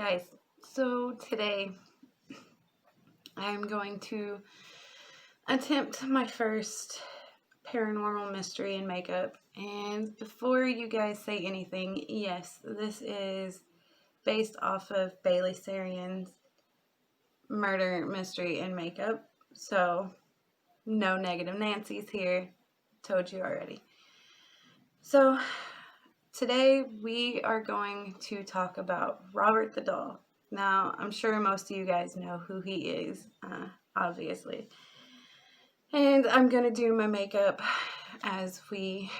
guys, so today I'm going to attempt my first paranormal mystery and makeup. And before you guys say anything, yes, this is based off of Bailey Sarian's murder mystery and makeup. So no negative Nancy's here. Told you already. So today we are going to talk about Robert the Doll. Now, I'm sure most of you guys know who he is, obviously. And I'm going to do my makeup as we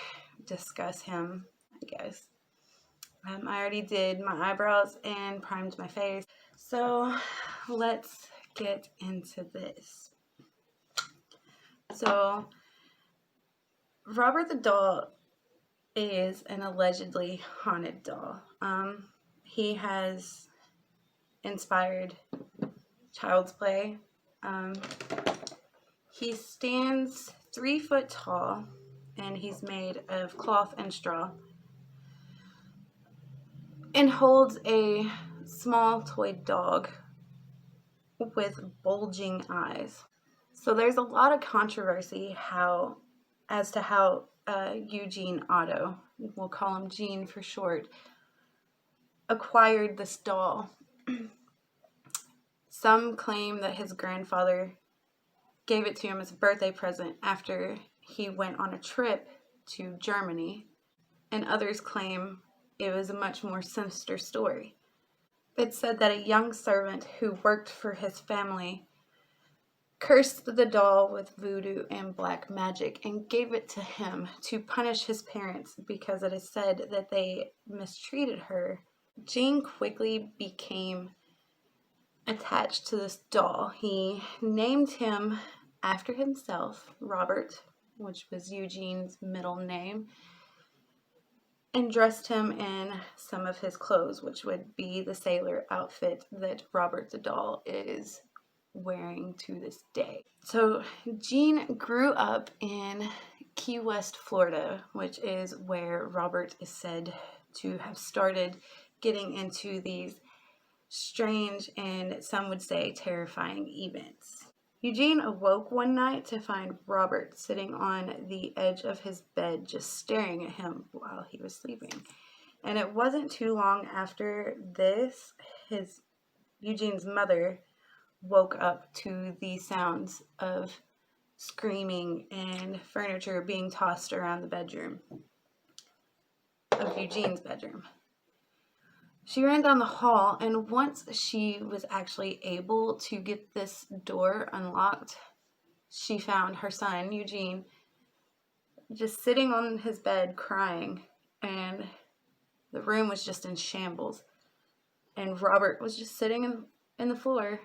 discuss him, I guess. I already did my eyebrows and primed my face. So let's get into this. So Robert the Doll is an allegedly haunted doll. He has inspired child's play. He stands 3 foot tall and he's made of cloth and straw and holds a small toy dog with bulging eyes. So there's a lot of controversy as to how Eugene Otto, we'll call him Gene for short, acquired this doll. Some claim that his grandfather gave it to him as a birthday present after he went on a trip to Germany, and others claim it was a much more sinister story. It's said that a young servant who worked for his family cursed the doll with voodoo and black magic and gave it to him to punish his parents because it is said that they mistreated her. Gene quickly became attached to this doll. He named him after himself, Robert, which was Eugene's middle name, and dressed him in some of his clothes, which would be the sailor outfit that Robert the Doll is wearing to this day. So Gene grew up in Key West, Florida, which is where Robert is said to have started getting into these strange and some would say terrifying events. Eugene awoke one night to find Robert sitting on the edge of his bed just staring at him while he was sleeping. And it wasn't too long after this, Eugene's mother woke up to the sounds of screaming and furniture being tossed around the bedroom of Eugene's bedroom. She ran down the hall, and once she was actually able to get this door unlocked, she found her son, Eugene, just sitting on his bed crying, and the room was just in shambles. And Robert was just sitting in the floor,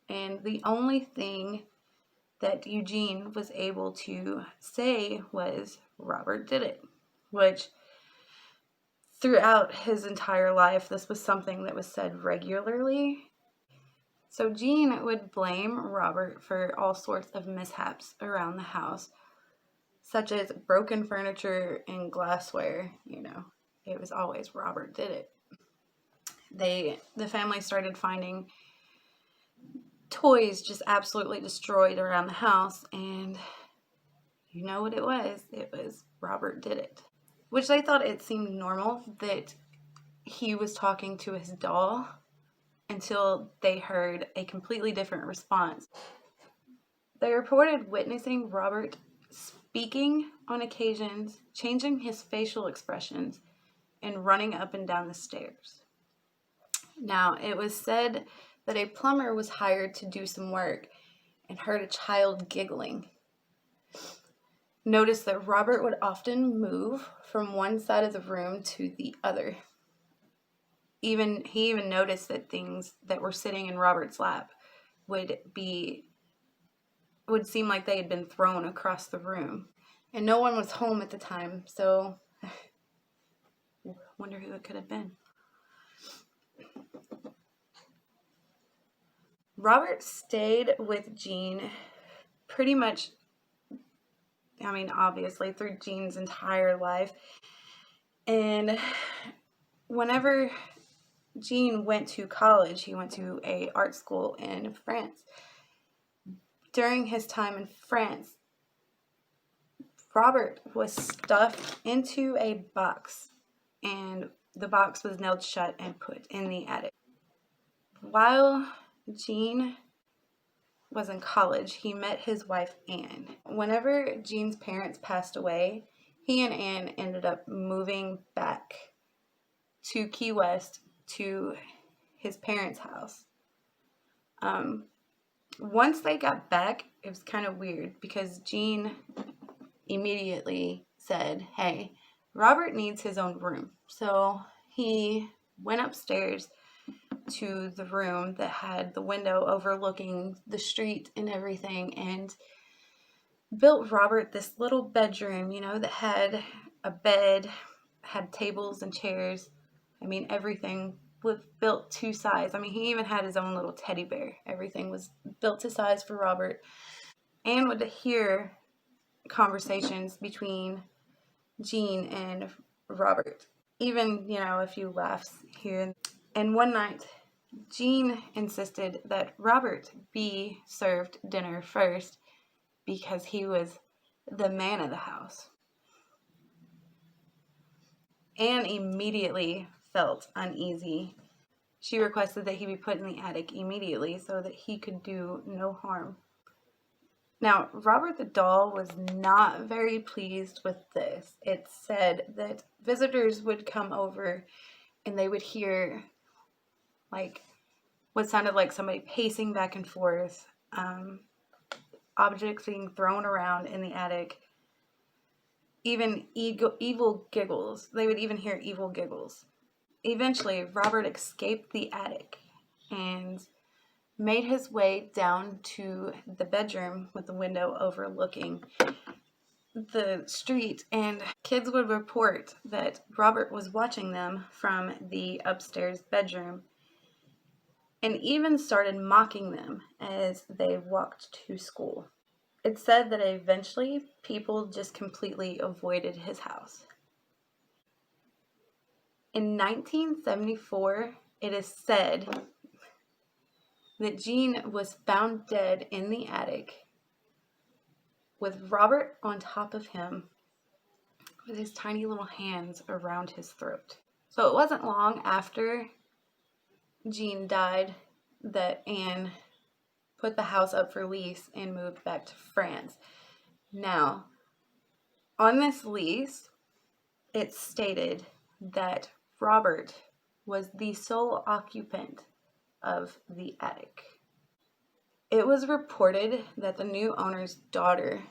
and the only thing that Eugene was able to say was, "Robert did it," which throughout his entire life, this was something that was said regularly. So Gene would blame Robert for all sorts of mishaps around the house, such as broken furniture and glassware. It was always Robert did it. The family started finding toys just absolutely destroyed around the house, and you know what it was? It was Robert did it. Which they thought it seemed normal that he was talking to his doll until they heard a completely different response. They reported witnessing Robert speaking on occasions, changing his facial expressions, and running up and down the stairs. Now, it was said that a plumber was hired to do some work and heard a child giggling. Noticed that Robert would often move from one side of the room to the other. He even noticed that things that were sitting in Robert's lap would seem like they had been thrown across the room. And no one was home at the time, so I wonder who it could have been. Robert stayed with Gene pretty much, obviously through Gene's entire life. And whenever Gene went to college. He went to a art school in France. During his time in France, Robert was stuffed into a box, and the box was nailed shut and put in the attic. While Gene was in college, he met his wife, Anne. Whenever Gene's parents passed away, he and Anne ended up moving back to Key West to his parents' house. Once they got back, it was kind of weird because Gene immediately said, "Hey, Robert needs his own room." So he went upstairs to the room that had the window overlooking the street and everything, and built Robert this little bedroom, that had a bed, had tables and chairs. I mean, everything was built to size. I mean, he even had his own little teddy bear. Everything was built to size for Robert. Anne would hear conversations between Gene and Robert. Even, a few laughs here. And one night, Gene insisted that Robert be served dinner first because he was the man of the house. Anne immediately felt uneasy. She requested that he be put in the attic immediately so that he could do no harm. Now, Robert the doll was not very pleased with this. It said that visitors would come over and they would hear what sounded like somebody pacing back and forth, objects being thrown around in the attic, even evil giggles. They would even hear evil giggles. Eventually, Robert escaped the attic and made his way down to the bedroom with the window overlooking the street, and kids would report that Robert was watching them from the upstairs bedroom and even started mocking them as they walked to school. It said that eventually people just completely avoided his house. In 1974, it is said that Gene was found dead in the attic with Robert on top of him with his tiny little hands around his throat. So it wasn't long after Gene died that Anne put the house up for lease and moved back to France. Now, on this lease, it stated that Robert was the sole occupant of the attic. It was reported that the new owner's daughter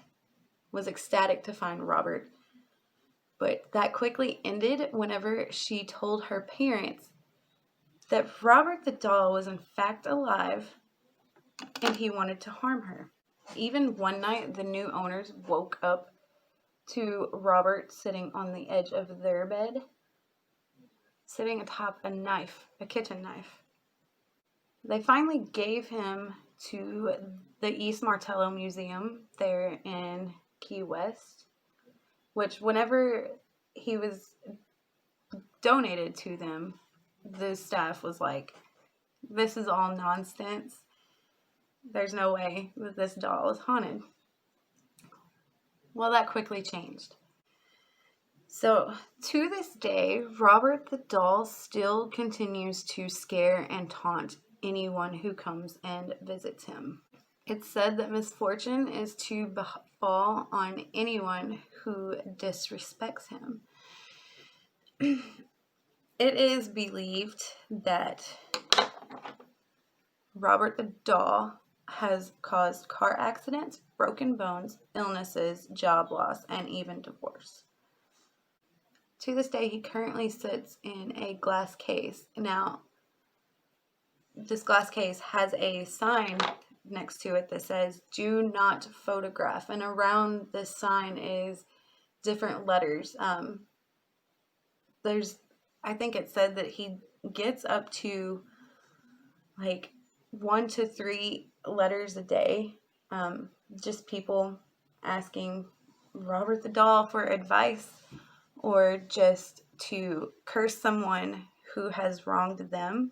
was ecstatic to find Robert, but that quickly ended whenever she told her parents that Robert the doll was in fact alive and he wanted to harm her. Even one night, the new owners woke up to Robert sitting on the edge of their bed, sitting atop a kitchen knife. They finally gave him to the East Martello Museum there in Key West, which whenever he was donated to them, the staff was like, "This is all nonsense. There's no way that this doll is haunted." Well, that quickly changed. So, to this day, Robert the doll still continues to scare and taunt anyone who comes and visits him. It's said that misfortune is to befall on anyone who disrespects him. It is believed that Robert the doll has caused car accidents, broken bones, illnesses, job loss, and even divorce. To this day, he currently sits in a glass case. Now, this glass case has a sign next to it that says, "Do not photograph." And around this sign is different letters. I think it said that he gets up to 1 to 3 letters a day. Just people asking Robert the doll for advice or just to curse someone who has wronged them.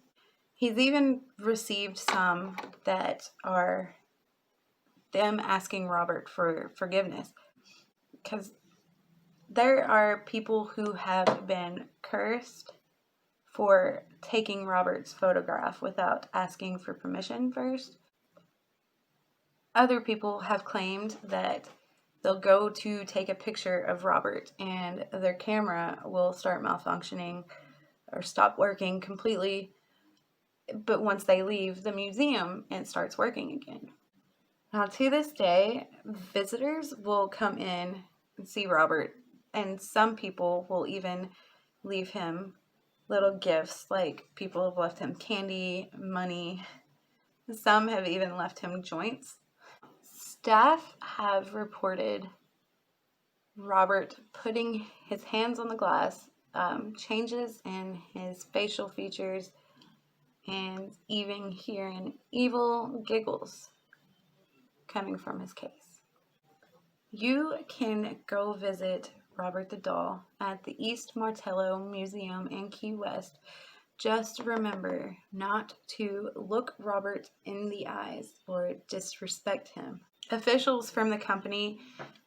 He's even received some that are them asking Robert for forgiveness, because there are people who have been cursed for taking Robert's photograph without asking for permission first. Other people have claimed that they'll go to take a picture of Robert and their camera will start malfunctioning or stop working completely, but once they leave the museum, it starts working again. Now, to this day, visitors will come in and see Robert, and some people will even leave him little gifts, like people have left him candy, money. Some have even left him joints. Staff have reported Robert putting his hands on the glass, changes in his facial features, and even hearing evil giggles coming from his case. You can go visit Robert the Doll at the East Martello Museum in Key West. Just remember not to look Robert in the eyes or disrespect him. Officials from the company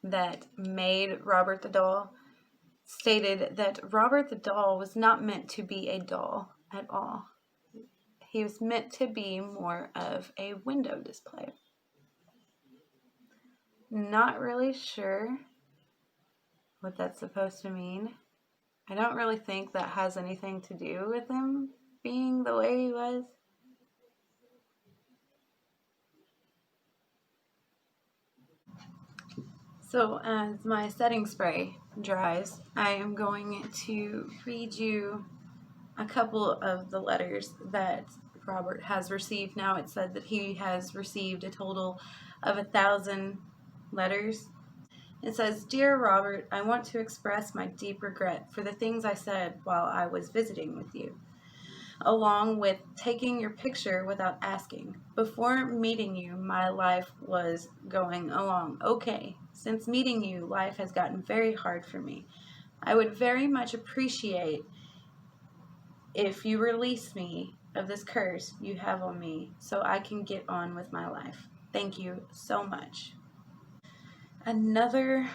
that made Robert the Doll stated that Robert the Doll was not meant to be a doll at all. He was meant to be more of a window display. Not really sure what that's supposed to mean. I don't really think that has anything to do with him being the way he was. So as my setting spray dries, I am going to read you a couple of the letters that Robert has received. Now, it said that he has received a total of 1,000 letters. It says, "Dear Robert, I want to express my deep regret for the things I said while I was visiting with you, along with taking your picture without asking. Before meeting you, my life was going along okay. Since meeting you, life has gotten very hard for me. I would very much appreciate if you release me of this curse you have on me so I can get on with my life. Thank you so much." Another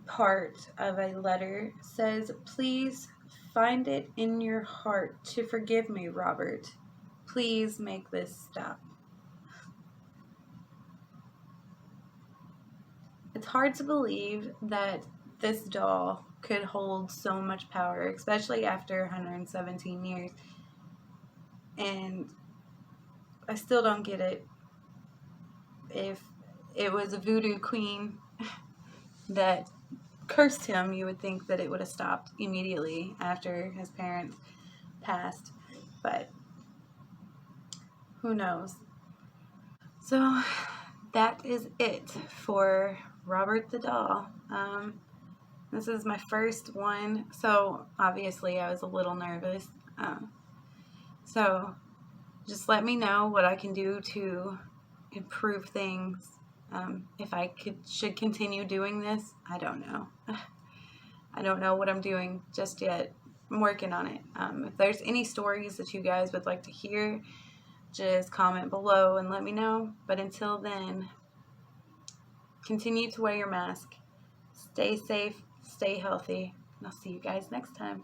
part of a letter says, "Please find it in your heart to forgive me, Robert. Please make this stop." It's hard to believe that this doll could hold so much power, especially after 117 years. And I still don't get it. If it was a voodoo queen that cursed him, you would think that it would have stopped immediately after his parents passed. But who knows? So that is it for Robert the Doll. This is my first one, so obviously I was a little nervous. So just let me know what I can do to improve things. If I should continue doing this, I don't know. I don't know what I'm doing just yet. I'm working on it. If there's any stories that you guys would like to hear, just comment below and let me know. But until then, continue to wear your mask. Stay safe, stay healthy, and I'll see you guys next time.